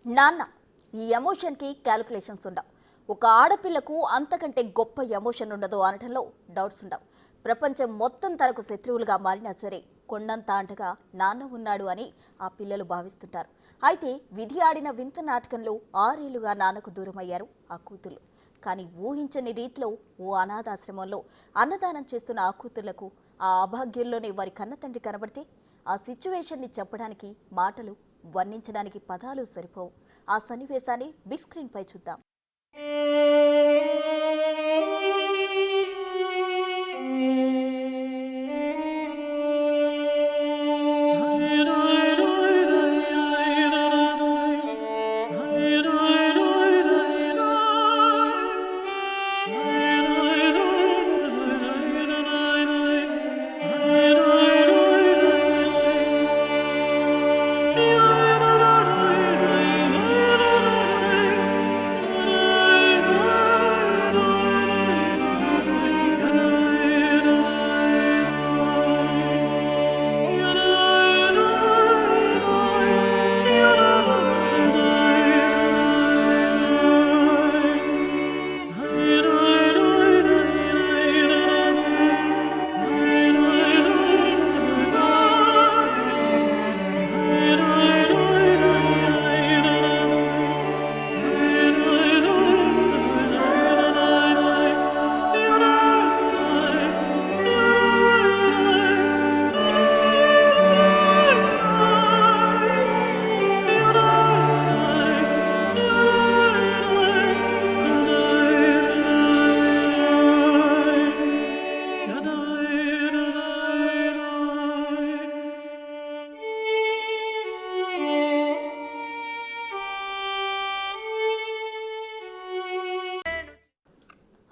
నాన్న ఈ ఎమోషన్కి క్యాలిక్యులేషన్స్ ఉండవు. ఒక ఆడపిల్లకు అంతకంటే గొప్ప ఎమోషన్ ఉండదు అనడంలో డౌట్స్ ఉండవు. ప్రపంచం మొత్తం తనకు శత్రువులుగా మారినా సరే కొండంత అంటగా నాన్న ఉన్నాడు అని ఆ పిల్లలు భావిస్తుంటారు. అయితే విధి ఆడిన వింత నాటకంలో 6 ఏళ్లుగా నాన్నకు దూరమయ్యారు ఆ కూతుర్లు. కానీ ఊహించని రీతిలో ఓ అనాథాశ్రమంలో అన్నదానం చేస్తున్న ఆ కూతుర్లకు ఆ అభాగ్యంలోనే వారి కన్నతండ్రి కనబడితే ఆ సిచ్యువేషన్ని చెప్పడానికి మాటలు, వర్ణించడానికి పదాలు సరిపోవు. ఆ సన్నివేశాన్ని బిగ్ స్క్రీన్ పై చూద్దాం.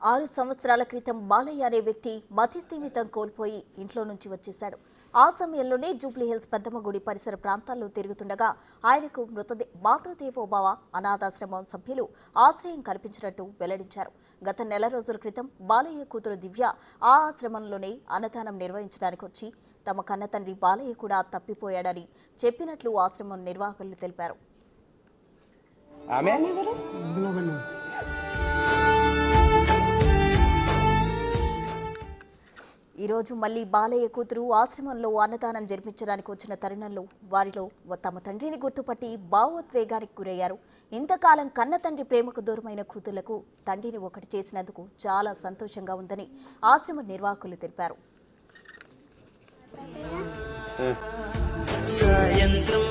ఆరు సంవత్సరాల క్రితం బాలయ్య అనే వ్యక్తి మతిస్థిమితం కోల్పోయి ఇంట్లో నుంచి వచ్చేశాడు. ఆ సమయంలోనే జూబ్లీహిల్స్ పెద్దమ్మగుడి పరిసర ప్రాంతాల్లో తిరుగుతుండగా ఆయనకు మాతృదేవోభవ అనాథాశ్రమం సభ్యులు ఆశ్రయం కల్పించినట్టు వెల్లడించారు. గత నెల రోజుల క్రితం బాలయ్య కూతురు దివ్య ఆ ఆశ్రమంలోనే అన్నదానం నిర్వహించడానికి వచ్చి తమ కన్నతండ్రి బాలయ్య కూడా తప్పిపోయాడని చెప్పినట్లు ఆశ్రమం నిర్వాహకులు తెలిపారు. ఈరోజు మళ్లీ బాలయ్య కూతురు ఆశ్రమంలో అన్నదానం జరిపించడానికి వచ్చిన తరుణంలో వారిలో తమ తండ్రిని గుర్తుపట్టి భావోద్వేగానికి గురయ్యారు. ఇంతకాలం కన్న తండ్రి ప్రేమకు దూరమైన కూతుళ్లకు తండ్రిని ఒకటి చేసినందుకు చాలా సంతోషంగా ఉందని ఆశ్రమ నిర్వాహకులు తెలిపారు. సాయంత్రం